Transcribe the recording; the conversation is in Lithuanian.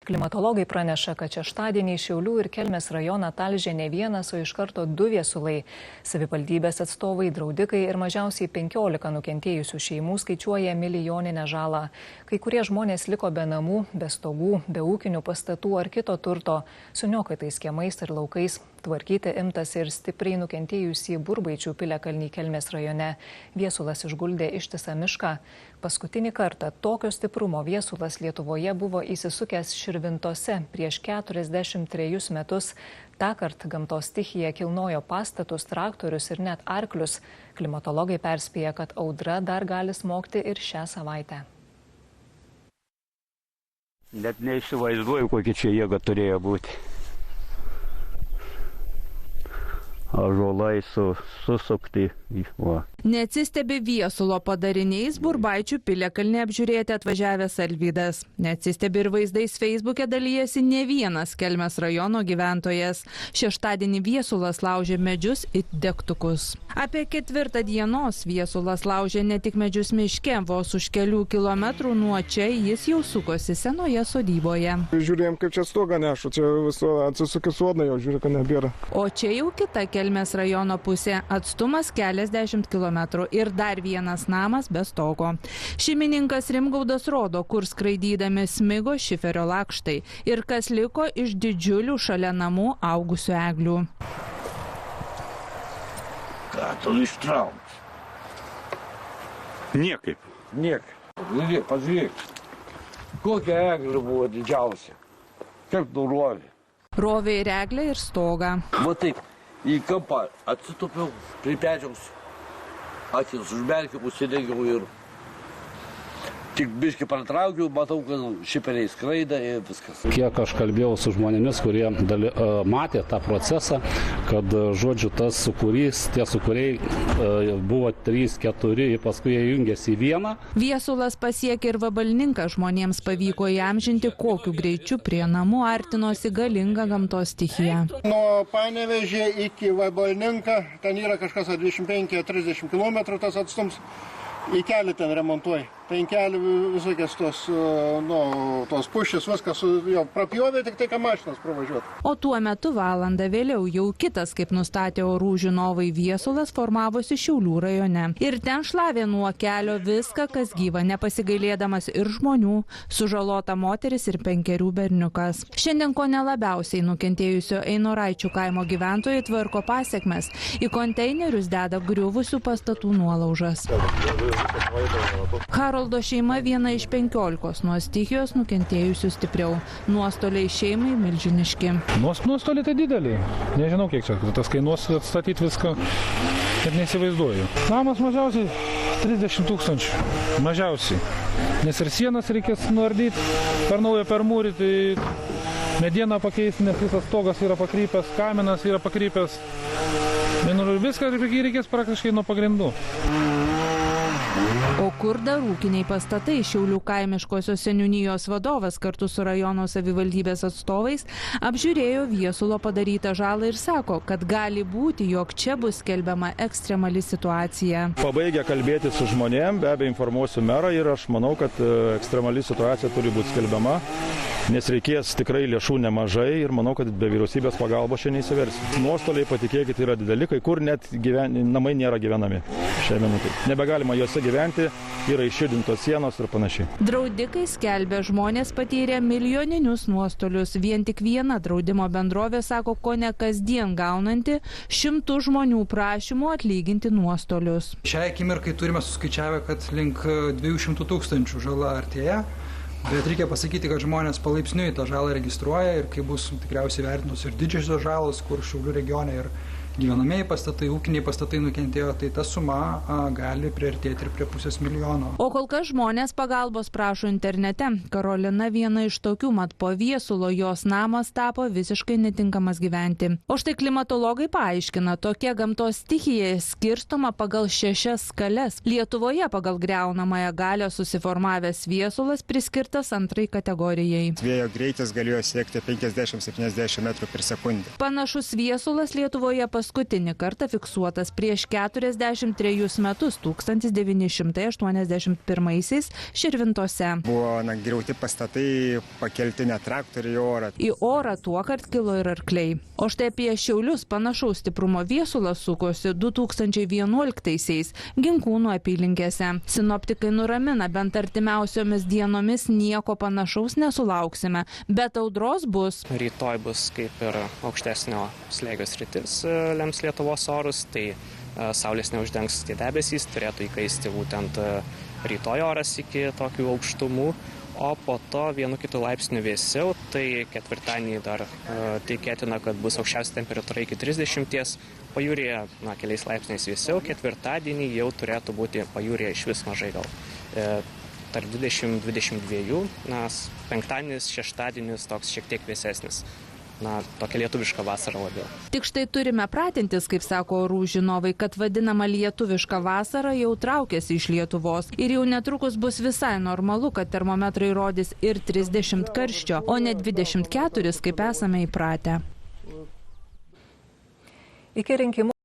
Klimatologai praneša, kad šeštadienį Šiaulių ir Kelmės rajoną talžė ne vienas, o iš karto 2 viesulai. Savivaldybės atstovai, draudikai ir mažiausiai 15 nukentėjusių šeimų skaičiuoja milijoninę žalą. Kai kurie žmonės liko be namų, be stogų, be ūkinių pastatų ar kito turto, su niokotais kiemais ir laukais. Tvarkyti imtas ir stipriai nukentėjusį Burbaičių piliakalnį Kelmės rajone. Viesulas išguldė ištisą mišką. Paskutinį kartą tokio stiprumo viesulas Lietuvoje buvo įsisukęs Širvintose prieš 43 metus. Tąkart gamtos stichija kilnojo pastatus, traktorius ir net arklius. Klimatologai perspėja, kad audra dar gali smogti ir šią savaitę. Net neįsivaizduoju, kokia čia jėga turėjo būti. Ąžuolai susukti. Neatsistebi viesulo padariniais Burbaičių piliakalnį apžiūrėti atvažiavęs Alvydas. Neatsistebi ir vaizdais Facebook'e dalyjasi ne vienas Kelmės rajono gyventojas. Šeštadienį viesulas laužė medžius it degtukus. Apie 4 dienos viesulas laužė ne tik medžius miške, vos už kelių kilometrų nuo čia jis jau sukosi senoje sodyboje. Žiūrėjom, kaip čia stogą nešu, čia atsisukęs uodna jau žiūrė, kad nebėra. O čia jau kita Kelmės rajono pusė, atstumas keliasdešimt kilometrų ir dar vienas namas be stogo. Šeimininkas Rimgaudas rodo, kur skraidydami smigo šiferio lakštai ir kas liko iš didžiulių šalia namų augusių eglių. Ką tu ištrauks? Niekaip. Pažiūrėk. Kokia eglė buvo didžiausia? Kaip nurovė? Rovė ir eglę ir stogą. Va taip, į kampą atsitupiau, prie pečiaus, akis užmerkiau, užsidengiau ir tik biškį patraukiau, matau, kad šiperiai skraida ir viskas. Kiek aš kalbėjau su žmonėmis, kurie matė tą procesą, kad, žodžiu, tas sūkurys, tie sūkuriai buvo 3-4, paskui jie jungėsi į vieną. Viesulas pasiekė ir Vabalninką, žmonėms pavyko įamžinti, kokiu greičiu prie namų artinosi galinga gamtos stichija. Nuo Panevėžio iki Vabalninką, ten yra kažkas 25-30 km tas atstums, į kelią ten remontuoja. Ten kelių visokias tos pušės, viskas jau prapjovė, tik tai, ką mašinas pravažiuoti. O tuo metu valandą vėliau jau kitas, kaip nustatė orų žinovai, viesulas formavosi Šiaulių rajone. Ir ten šlavė nuo kelio viską, kas gyva, nepasigailėdamas ir žmonių, sužalota moteris ir 5 berniukas. Šiandien ko nelabiausiai nukentėjusio Einoraičių kaimo gyventojai tvarko pasekmes. Į konteinerius deda griuvusių pastatų nuolaužas. Haroldo šeima viena iš 15 nuo stichijos nukentėjusių stipriau. Nuostoliai šeimai milžiniški. Nuostoliai tai dideliai. Nežinau, kiek čia tas kainuos atstatyti viską, net neįsivaizduoju. Namas mažiausiai 30 000. Mažiausiai. Nes ir sienas reikės nuardyti, per naują permūryti, medieną pakeisti, nes visas stogas yra pakrypęs, kaminas yra pakrypęs. Viską reikės praktiškai nuo pagrindų. O kur dar ūkiniai pastatai? Šiaulių kaimiškosios seniūnijos vadovas kartu su rajono savivaldybės atstovais apžiūrėjo viesulo padarytą žalą ir sako, kad gali būti, jog čia bus skelbiama ekstremali situacija. Pabaigę kalbėti su žmonėm, be abejo informuosiu merą ir aš manau, kad ekstremali situacija turi būti skelbiama, nes reikės tikrai lėšų nemažai ir manau, kad be vyriausybės pagalbos šiandien įsiversim. Nuostoliai, patikėkit, yra dideli, kai kur net namai nėra gyvenami šią minutę. Nebegalima juose gyventi, yra išjudintos sienos ir panašiai. Draudikai skelbia, žmonės patyrė milijoninius nuostolius. Vien tik viena draudimo bendrovė sako, ko ne kasdien gaunanti 100 žmonių prašymų atlyginti nuostolius. Šią akimirkai turime suskaičiavę, kad link 200 000 žala artėja. Bet reikia pasakyti, kad žmonės palaipsniui tą žalą registruoja ir kai bus tikriausiai vertinus ir didžiosios žalos, kur Šiaulių regione ir gyvenamieji pastatai, ūkiniai pastatai nukentėjo, tai ta suma gali priartėti ir prie 500 000. O kol kas žmonės pagalbos prašo internete. Karolina viena iš tokių, mat po viesulo jos namas tapo visiškai netinkamas gyventi. O štai klimatologai paaiškina, tokia gamtos stichija skirstoma pagal 6 skales. Lietuvoje pagal griaunamąją galią susiformavęs viesulas priskirtas 2 kategorijai. Vėjo greitis galėjo siekti 50-70 m/s. Panašus viesulas Lietuvoje pas paskutinį kartą fiksuotas prieš 43 metus 1981 Širvintose. Buvo griauti pastatai, pakelti net traktoriai į orą. Į orą tuokart kilo ir arkliai. O štai apie Šiaulius panašaus stiprumo viesulas sukosi 2011-aisiais Ginkūnų apylinkėse. Sinoptikai nuramina, bent artimiausiomis dienomis nieko panašaus nesulauksime, bet audros bus. Rytoj bus kaip ir aukštesnio slėgio sritis lems Lietuvos orus, tai saulės neuždengs tie debesys, turėtų įkaisti būtent rytoj oras iki tokių aukštumų, o po to 1-2 laipsnių vėsiau, tai ketvirtadienį dar tikėtina, kad bus aukščiausia temperatūra iki 30, pajūryje keliais laipsniais vėsiau, ketvirtadienį jau turėtų būti pajūryje iš vis mažai gal tarp 20-22, penktadienis, šeštadienis toks šiek tiek vėsesnis. Tokia lietuviška vasara labiau. Tik štai turime pratintis, kaip sako orų žinovai, kad vadinama lietuviška vasara jau traukiasi iš Lietuvos. Ir jau netrukus bus visai normalu, kad termometrai rodys ir 30 karščio, o ne 24, kaip esame įpratę. Iki rinkimų